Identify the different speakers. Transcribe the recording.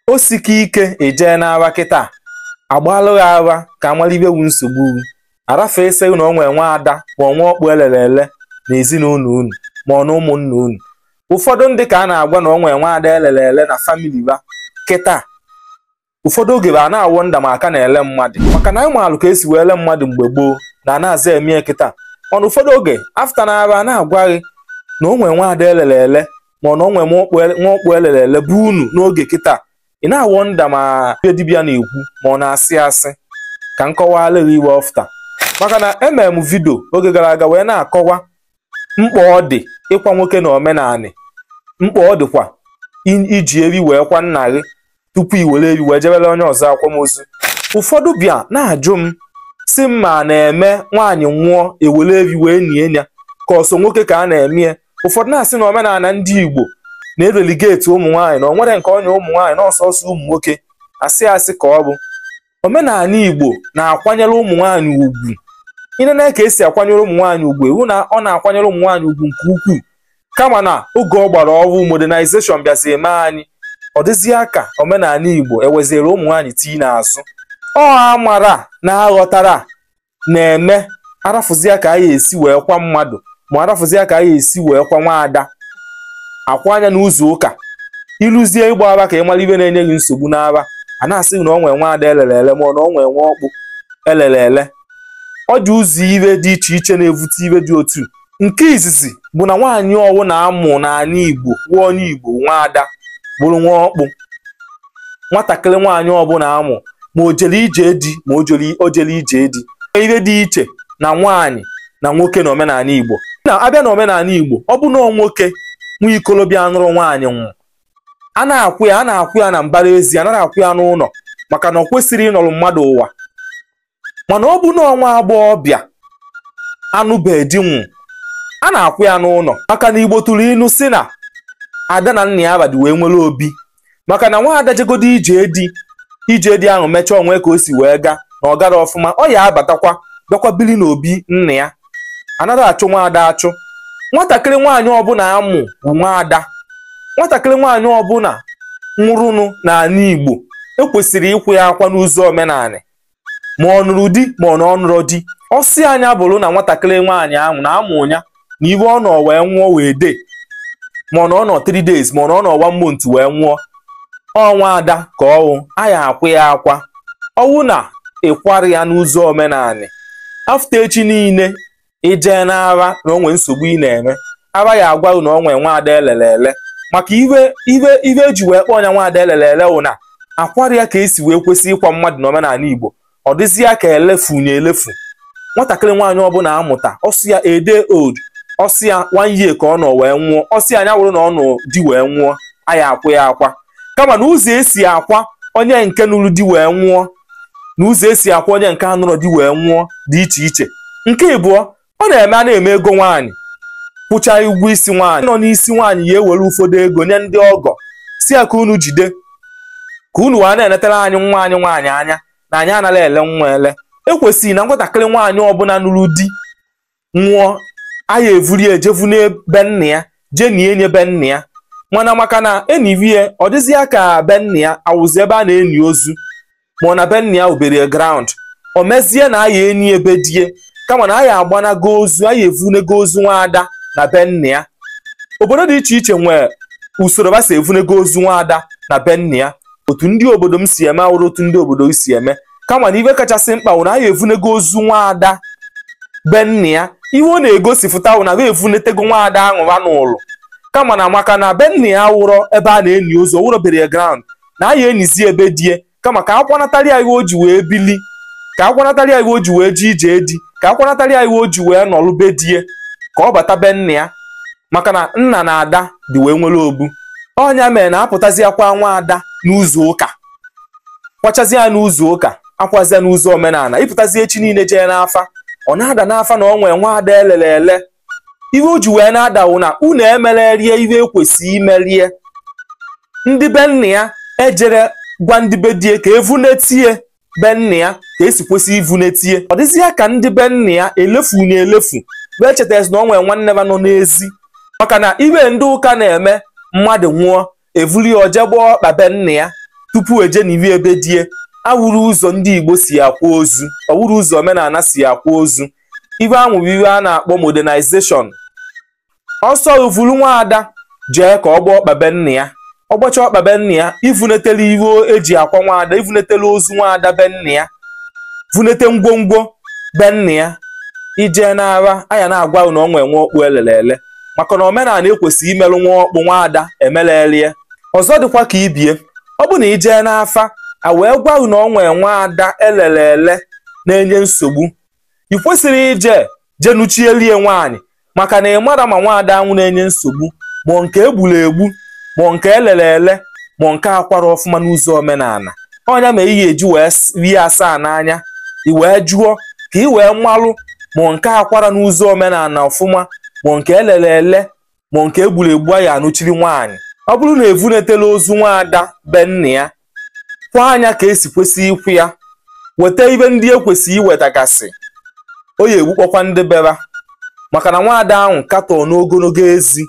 Speaker 1: o sike ike eje n'aba kịta agbalụ aba ka amalibe wu nsogbu arafe ese na onwe nwa ada ma onwe okpu elelele na ezinụlọ unu ma ọ na ụmụnna unu ụfọdụ ndị ka a na-agwa na onwe nwa ada elelele na family ba kịta ụfọdụ oge ba na-awọ nda ma aka na-ele mmadụ maka na ịmalụ ka esi wele mmadụ mgbe gboo na-aza eme kịta ọnụ ụfọdụ oge afta na aba na-agwaghị na onwe nwa ada elelele ma ọ na onwe nwa okpu elelele bụ unu n'oge kịta ị na-awọ nda ma dibịa na-ekwu ma ọ na-asị asị ka nkọwala gị iwe ọfta maka na emem vidio oge gara aga wee na-akọwa mkpa ọ dị ịkwa nwoke na omenanị mkpa ọ dịkwa iji eri wee kwa nna gị tupu i were eri wee jebere onye ọzọ akwamozu ụfọdụ bịa na-ajụ m si m ma na-eme nwaanyị nwụọ ewere eri wee nie ya ka ọsọ nwoke ka a na-eme ụfọdụ na-asị na omenala ndị Igbo na-ereligeti ụmụ nwaanyị na o nwere nke onye ụmụ nwaanyị na ọsọsọ ụmụ nwoke asị asị ka ọ bụ omenala Igbo na-akwanyere ụmụ nwaanyị ugwu ịnene ka esi akwanyere ụmụ nwaanyị ugwu iwu na ọ na-akwanyere ụmụ nwaanyị ugwu nke ukwuu kama na oge ọ gbara ọrụ modernization bịazi eme anyị ọ dịzie ka omenala Igbo ewezere ụmụ nwaanyị tii n'azụ ọ amara na aghọtara na-eme arafụzia ka anyị esi wee kwa mmadụ ma arafụzia ka anyị esi wee kwa nwaada akwa anya n'ụzọ ụka ịlụzie ịgba aba ka ịmara ibe na-enye gị nsogbu n'aba a na-asị na o nwee nwaada elelele ma ọ na o nwee nwa ọkpụ elelele ọ dị ụzọ ibe dị iche iche na-evute ibe dị otu nke izizi bụ na nwaanyị ọwụ na-amụ n'ala Igbo nwa onye Igbo nwaada bụrụ nwa ọkpụ nwatakịrị nwaanyị ọbụla amụ ma o jere ije di ma o jere ije di ibe dị iche na nwaanyị na nwoke na omenala Igbo na-abịa na omenala Igbo ọ bụ na nwoke nwa ikolobịa nụrụ nwaanyị nwụ a na-akwụ ya na mbara ezi a naghị akwụ ya n'ụlọ maka na ọ kwesịrị ịnọrọ mmadụ ụwa mana ọ bụ na ọnwa agbọghọbịa anụbeghị di nwụ a na-akwụ ya n'ụlọ maka na Igbo tụrụ ilu si na ada na nna ya abadị wee nwere obi maka na nwaada jegodo ije di ahụ mechaa onwe ka o si wee gaa na ọ gara ọfụma ọ ya abatakwa bịakwa bili n'obi nna ya anaghị achụ nwaada achụ nwatakịrị nwaanyị ọbụla amụ bụ nwaada nwatakịrị nwaanyị ọbụla nwụrụnụ n'ala Igbo ekwesịrị ịkwụ ya akwa n'ụzọ omenala ma ọ nụrụ di ma ọ na ọ nụrụ di ọsị anya bụrụ na nwatakịrị nwaanyị ahụ na amụ ya na ibe ọ nọ wee nwụọ wee dee ma ọ na ọ nọ 3 days ma ọ na ọ nọ 1 month wee nwụọ ọnwa ada ka ọwụ aya akwụ ya akwa ọwụ na ịkwara ya n'ụzọ omenala afta echi niile ije n'aba na onwe nsogbu ị na-eme aba ya agwa na onwe nwaada elelele maka ibe eji wee kpọọ ya nwaada elelele wụ na akwara ya ka esi wee kwesị ịkwa mmadụ na omenala Igbo ọ dịzịa ka elefu nwatakịrị nwaanyị ọbụla amụta ọsị ya ede old ọsị ya 1 year ka ọ nọ wee nwụọ ọsị anya wụrụ na ọ nọ di wee nwụọ aya akwụ ya akwa kama na ụzọ esi akwa onye nke nụrụ di wee nwụọ na ụzọ esi akwa onye nke anụrụ di wee nwụọ dị iche iche nke ịbụọ ọ na-eme a na-eme ego nwaanyị kwụcha ụgwọ isi nwaanyị nọ n'isi nwaanyị ya ewere ụfọdụ ego nye ndị ọgọ si ya ka unu jide ka unu wee na-enetara anyị nwa anyị nwaanyị anya na anyị anaghị ele nwa ele ekwesịrị na nwatakịrị nwaanyị ọbụla nụrụ di nwụọ aya evuri ejevu n'ebe nna ya jee nie nye be nna ya mana maka na enivie ọ dịzịa ka be nna ya awụzi ebe a na-eni ozu ma ọ na be nna ya obere ground o mezie na aya eni ebe die kama na aya agbanago ozu aya evunego ozu nwaada na be nna ya obodo dị iche iche nwee usoro basa evunego ozu nwaada na be nna ya otu ndị obodo m si eme awụrụ otu ndị obodo si eme kama na ibe kachasị mkpa wụ na aya evunego ozu nwaada be nna ya ihe ọ na-egosipụta wụ na be evunetego nwaada ahụ ha n'ụlọ kama na maka na be nna ya wụrọ ebe a na-eni ozu wụrọ bere ground na aya enizi ebe die kama ka akwanatara ya ihe o ji wee bili ka akwanatara ya ihe o ji wee ji ije di ka akwanatara ya ihe o ji wee nọrụ be die ka ọ bata be nna ya maka na nna na ada dị wee nwere obu ọnya mere na apụtazi akwa nwaada n'ụzọ ụka kwachazi ya n'ụzọ ụka akwazia n'ụzọ omenala ịpụtazi echi niile jee n'afa ọ na-ada n'afa na ọ nwee nwaada elelele ihe o ji wee na-adawụ na unu emererie ihe ekwesị imerie ndị be nna ya ejere gwa ndị be die ka evunetie be nna ya ka esi kwesị ivunetie ọ dịzịa ka ndị be nna ya elefu wee chetara na ọ nwee nwanne ba nọ n'ezi maka na ibe ndị ụka na-eme mmadụ nwụọ evuli oje gbaa ọkpa be nna ya tupu eje n'ivi ebe die awụrụ ụzọ ndị Igbo si akwa ozu, ọwụrụ ụzọ omenala si akwa ozu. Ive ahụ bụ ive a na-akpọ modernization. Ọsọ uvulu nwaada jee ka ọ gbaa ọkpa be nna ya. Ọ gbacha ọkpa be nna ya, ivunetele ive eji akwa nwaada, ivunetele ozu nwaada be nna ya, vunete ngwongwo be nna ya. Ije n'ara anya na-agwa na ọ nwe ọkpụ elelele, maka na omenala ekwesị imelụ nwa ọkpụ nwaada emelelie. Ọzọ dịkwa ka ibie, ọ bụ na ije n'afa a wee gwa na ọ nwe nwaada elelele na-enye nsogbu, i kwesịrị ije nuchielie nwaanyị, maka na ị mara ma nwaada anwụ na-enye nsogbu ma nke egburu egbu ma nke elelele ma nke akwara ọfụma n'ụzọ omenala. Ọnya ma ihe eji wee rie asaa n'anya, i wee jụọ ka i wee malụ ma nke akwara n'ụzọ omenala ọfụma ma nke elelele ma nke egburu egbu ya anụchiri nwaanyị. Ọ bụrụ na evunetela ozu nwaada be nna ya, kwa anya ka esi kwesị ikwu ya, weta ibe ndị ekwesị iwetagasị, o ya egbukpọkwa ndị bera, maka na nwaada ahụ katọ n'ogologo ezi